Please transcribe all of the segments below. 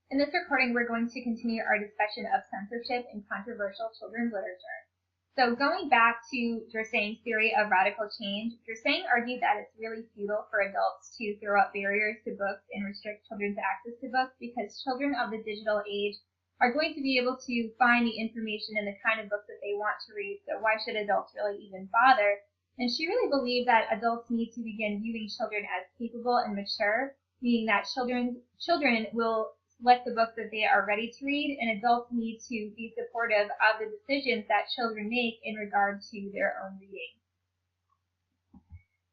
In this recording, we're going to continue our discussion of censorship in controversial children's literature. So going back to Dresang's theory of radical change, Dresang argued that it's really futile for adults to throw up barriers to books and restrict children's access to books because children of the digital age are going to be able to find the information and the kind of books that they want to read, so why should adults really even bother? And she really believed that adults need to begin viewing children as capable and mature, meaning that children will select the books that they are ready to read, and adults need to be supportive of the decisions that children make in regard to their own reading.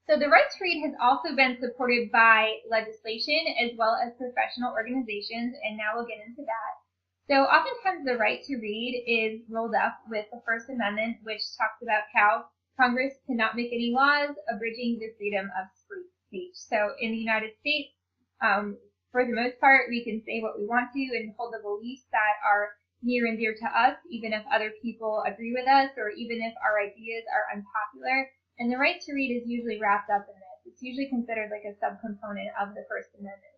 So the right to read has also been supported by legislation as well as professional organizations, and now we'll get into that. So oftentimes the right to read is rolled up with the First Amendment, which talks about how Congress cannot make any laws abridging the freedom of speech. So in the United States, for the most part, we can say what we want to and hold the beliefs that are near and dear to us, even if other people agree with us or even if our ideas are unpopular. And the right to read is usually wrapped up in this. It's usually considered like a subcomponent of the First Amendment.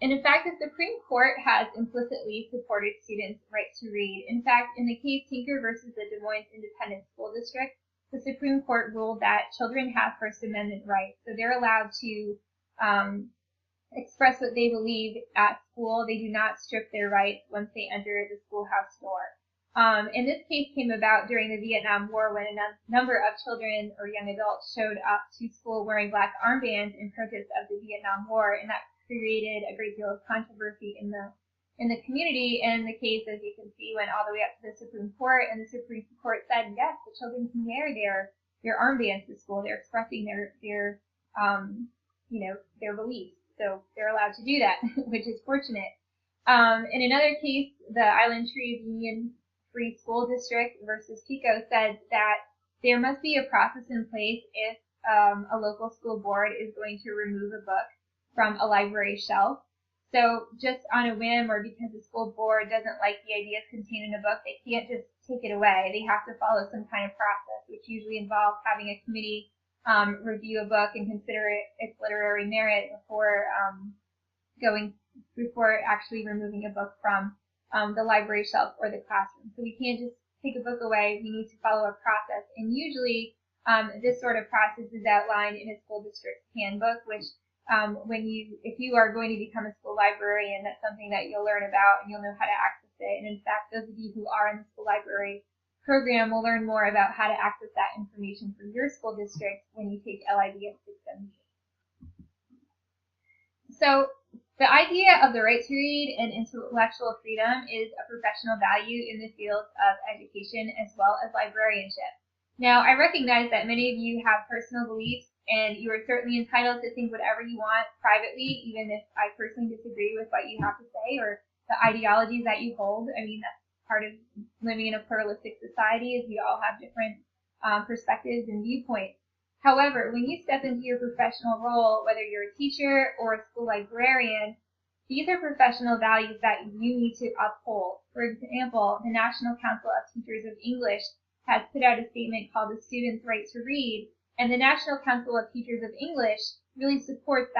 And in fact, the Supreme Court has implicitly supported students' right to read. In fact, in the case Tinker versus the Des Moines Independent School District, the Supreme Court ruled that children have First Amendment rights. So they're allowed to express what they believe at school. They do not strip their rights once they enter the schoolhouse door. And this case came about during the Vietnam War when a number of children or young adults showed up to school wearing black armbands in protest of the Vietnam War, and that created a great deal of controversy in the community. And the case, as you can see, went all the way up to the Supreme Court, and the Supreme Court said, yes, the children can wear their armbands to school. They're expressing their beliefs. So they're allowed to do that, which is fortunate. In another case, the Island Trees Union Free School District versus Pico said that there must be a process in place if a local school board is going to remove a book from a library shelf. So just on a whim or because the school board doesn't like the ideas contained in a book, they can't just take it away. They have to follow some kind of process, which usually involves having a committee review a book and consider its literary merit before actually removing a book from the library shelf or the classroom. So we can't just take a book away. We need to follow a process, and usually this sort of process is outlined in a school district's handbook, which if you are going to become a school librarian, that's something that you'll learn about and you'll know how to access it. And in fact, those of you who are in the school library program will learn more about how to access that information for your school district when you take LIB at 678. So the idea of the right to read and intellectual freedom is a professional value in the fields of education as well as librarianship. Now, I recognize that many of you have personal beliefs, and you are certainly entitled to think whatever you want privately, even if I personally disagree with what you have to say or the ideologies that you hold. I mean, that's part of living in a pluralistic society, is we all have different perspectives and viewpoints. However, when you step into your professional role, whether you're a teacher or a school librarian, these are professional values that you need to uphold. For example, the National Council of Teachers of English has put out a statement called the Student's Right to Read, and the National Council of Teachers of English really supports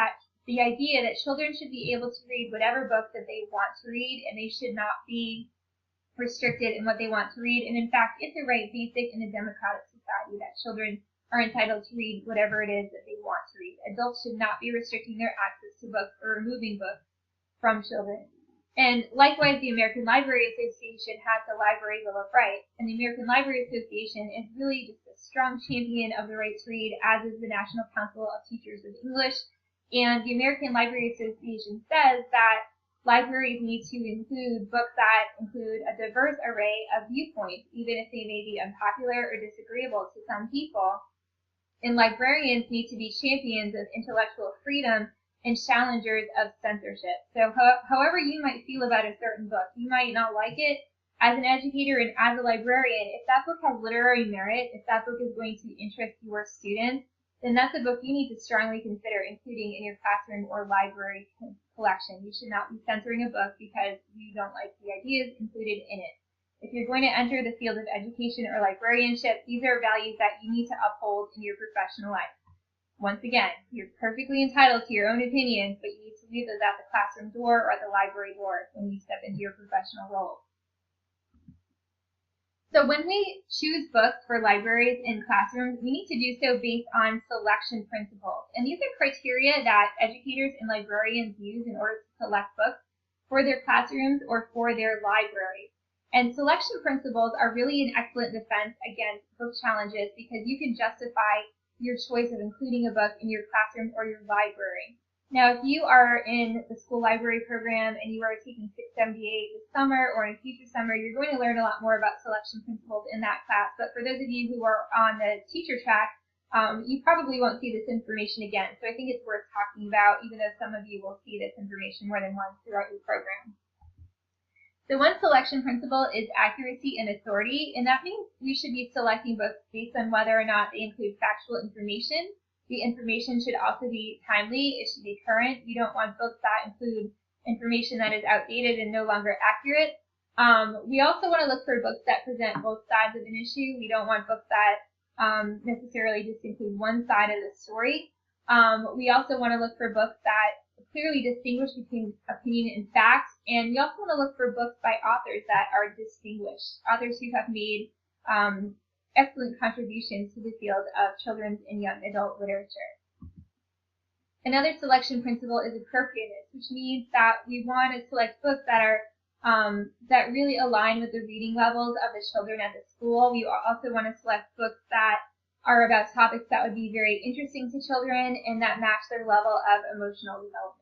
the idea that children should be able to read whatever book that they want to read, and they should not be restricted in what they want to read. And in fact, it's a right basic in a democratic society that children are entitled to read whatever it is that they want to read. Adults should not be restricting their access to books or removing books from children. And likewise, the American Library Association has the Library Bill of Rights, and the American Library Association is really just a strong champion of the right to read, as is the National Council of Teachers of English. And the American Library Association says that libraries need to include books that include a diverse array of viewpoints, even if they may be unpopular or disagreeable to some people. And librarians need to be champions of intellectual freedom and challengers of censorship. So however you might feel about a certain book, you might not like it. As an educator and as a librarian, if that book has literary merit, if that book is going to interest your students, then that's a book you need to strongly consider including in your classroom or library collection. You should not be censoring a book because you don't like the ideas included in it. If you're going to enter the field of education or librarianship, these are values that you need to uphold in your professional life. Once again, you're perfectly entitled to your own opinions, but you need to leave those at the classroom door or at the library door when you step into your professional role. So when we choose books for libraries and classrooms, we need to do so based on selection principles. And these are criteria that educators and librarians use in order to select books for their classrooms or for their libraries. And selection principles are really an excellent defense against book challenges because you can justify your choice of including a book in your classroom or your library. Now, if you are in the school library program and you are taking 678 this summer or in a future summer, you're going to learn a lot more about selection principles in that class. But for those of you who are on the teacher track, you probably won't see this information again. So I think it's worth talking about, even though some of you will see this information more than once throughout your program. So one selection principle is accuracy and authority, and that means we should be selecting books based on whether or not they include factual information. The information should also be timely. It should be current. You don't want books that include information that is outdated and no longer accurate. We also want to look for books that present both sides of an issue. We don't want books that necessarily just include one side of the story. We also want to look for books that clearly distinguish between opinion and fact, and we also want to look for books by authors that are distinguished, authors who have made excellent contributions to the field of children's and young adult literature. Another selection principle is appropriative, which means that we want to select books that are that really align with the reading levels of the children at the school. We also want to select books that are about topics that would be very interesting to children and that match their level of emotional development.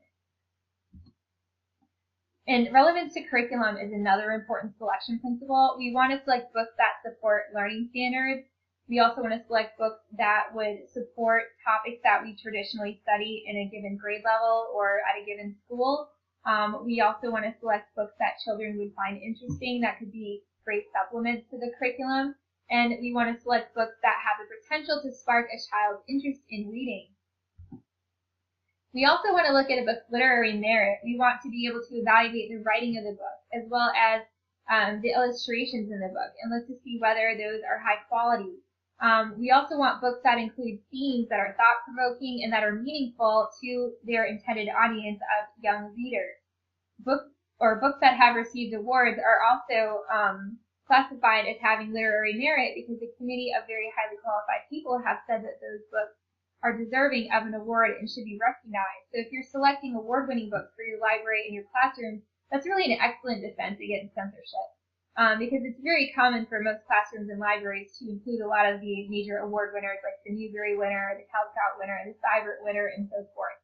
And relevance to curriculum is another important selection principle. We want to select books that support learning standards. We also want to select books that would support topics that we traditionally study in a given grade level or at a given school. We also want to select books that children would find interesting that could be great supplements to the curriculum. And we want to select books that have the potential to spark a child's interest in reading. We also want to look at a book's literary merit. We want to be able to evaluate the writing of the book as well as the illustrations in the book and look to see whether those are high quality. We also want books that include themes that are thought-provoking and that are meaningful to their intended audience of young readers. Books that have received awards are also classified as having literary merit because the committee of very highly qualified people have said that those books are deserving of an award and should be recognized. So if you're selecting award-winning books for your library and your classroom, that's really an excellent defense against censorship because it's very common for most classrooms and libraries to include a lot of the major award winners like the Newbery winner, the Caldecott winner, the Seibert winner, and so forth.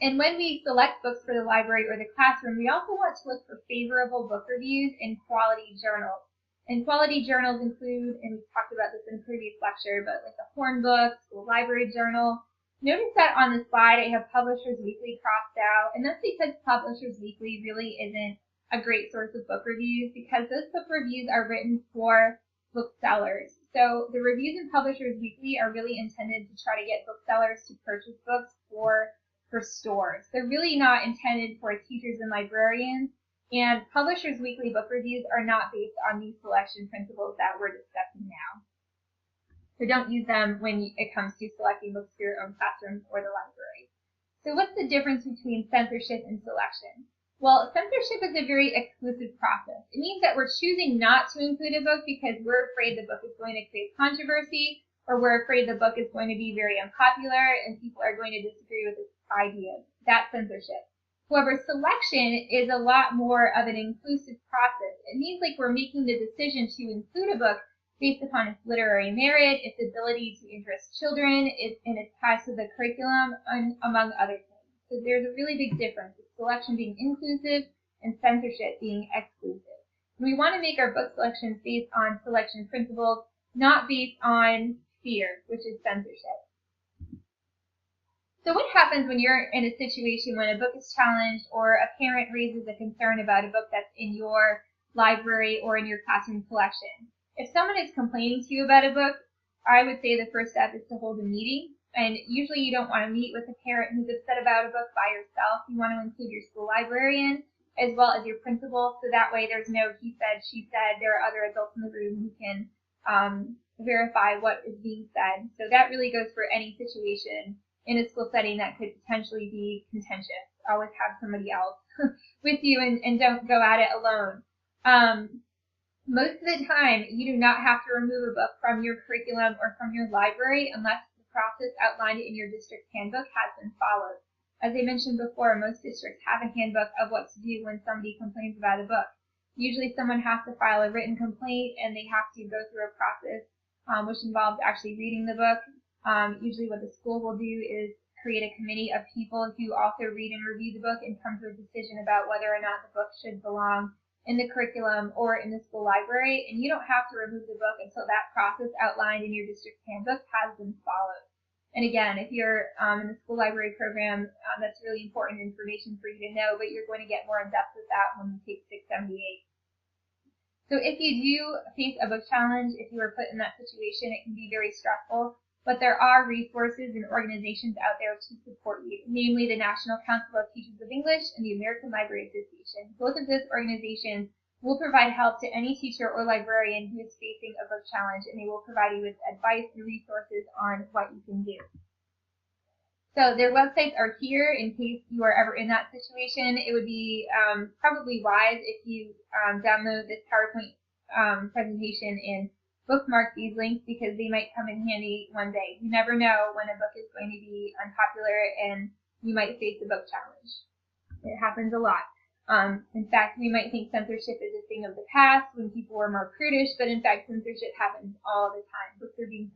And when we select books for the library or the classroom, we also want to look for favorable book reviews and quality journals. And quality journals include, and we've talked about this in a previous lecture, but like the Horn Book, School Library Journal. Notice that on the slide I have Publishers Weekly crossed out, and that's because Publishers Weekly really isn't a great source of book reviews because those book reviews are written for booksellers. So the reviews in Publishers Weekly are really intended to try to get booksellers to purchase books for stores. They're really not intended for teachers and librarians. And Publishers Weekly book reviews are not based on these selection principles that we're discussing now. So don't use them when it comes to selecting books for your own classroom or the library. So what's the difference between censorship and selection? Well, censorship is a very exclusive process. It means that we're choosing not to include a book because we're afraid the book is going to create controversy or we're afraid the book is going to be very unpopular and people are going to disagree with its ideas. That's censorship. However, selection is a lot more of an inclusive process. It means like we're making the decision to include a book based upon its literary merit, its ability to interest children, and its ties to the curriculum, among other things. So there's a really big difference with selection being inclusive and censorship being exclusive. We want to make our book selections based on selection principles, not based on fear, which is censorship. So what happens when you're in a situation when a book is challenged or a parent raises a concern about a book that's in your library or in your classroom collection? If someone is complaining to you about a book, I would say the first step is to hold a meeting. And usually you don't want to meet with a parent who's upset about a book by yourself. You want to include your school librarian as well as your principal, so that way there's no he said, she said. There are other adults in the room who can verify what is being said. So that really goes for any situation in a school setting that could potentially be contentious. Always have somebody else with you and don't go at it alone. Most of the time, you do not have to remove a book from your curriculum or from your library unless the process outlined in your district handbook has been followed. As I mentioned before, most districts have a handbook of what to do when somebody complains about a book. Usually someone has to file a written complaint and they have to go through a process which involves actually reading the book. Usually what the school will do is create a committee of people who also read and review the book and come to a decision about whether or not the book should belong in the curriculum or in the school library, and you don't have to remove the book until that process outlined in your district handbook has been followed. And again, if you're in the school library program, that's really important information for you to know, but you're going to get more in depth with that when you take 678. So if you do face a book challenge, if you are put in that situation, it can be very stressful, but there are resources and organizations out there to support you, namely the National Council of Teachers of English and the American Library Association. Both of those organizations will provide help to any teacher or librarian who is facing a book challenge, and they will provide you with advice and resources on what you can do. So their websites are here in case you are ever in that situation. It would be probably wise if you download this PowerPoint presentation and bookmark these links because they might come in handy one day. You never know when a book is going to be unpopular and you might face a book challenge. It happens a lot. In fact, we might think censorship is a thing of the past when people were more prudish, but in fact censorship happens all the time. Books are being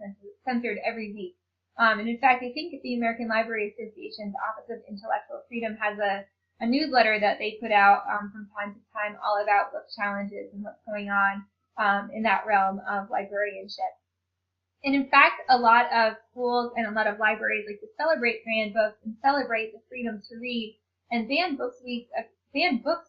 censored every week. And in fact, I think the American Library Association's Office of Intellectual Freedom has a newsletter that they put out from time to time all about book challenges and what's going on in that realm of librarianship. And in fact, a lot of schools and a lot of libraries like to celebrate banned books and celebrate the freedom to read. And Banned Books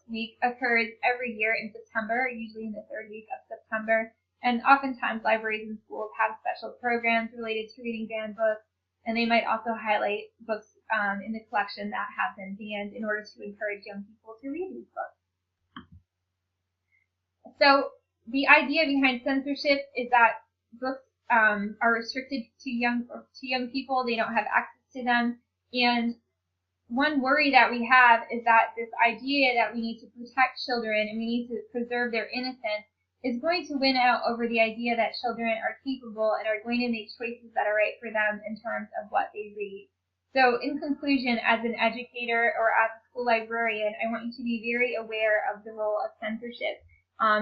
Week occurs every year in September, usually in the third week of September. And oftentimes libraries and schools have special programs related to reading banned books, and they might also highlight books in the collection that have been banned in order to encourage young people to read these books. So the idea behind censorship is that books are restricted to young people. They don't have access to them. And one worry that we have is that this idea that we need to protect children and we need to preserve their innocence is going to win out over the idea that children are capable and are going to make choices that are right for them in terms of what they read. So in conclusion, as an educator or as a school librarian, I want you to be very aware of the role of censorship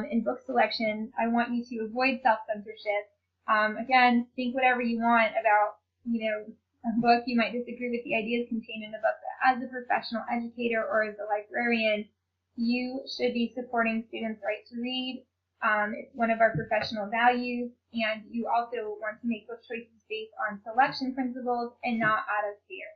in book selection. I want you to avoid self-censorship. Again, think whatever you want about, a book. You might disagree with the ideas contained in the book, but as a professional educator or as a librarian, you should be supporting students' right to read. It's one of our professional values, and you also want to make book choices based on selection principles and not out of fear.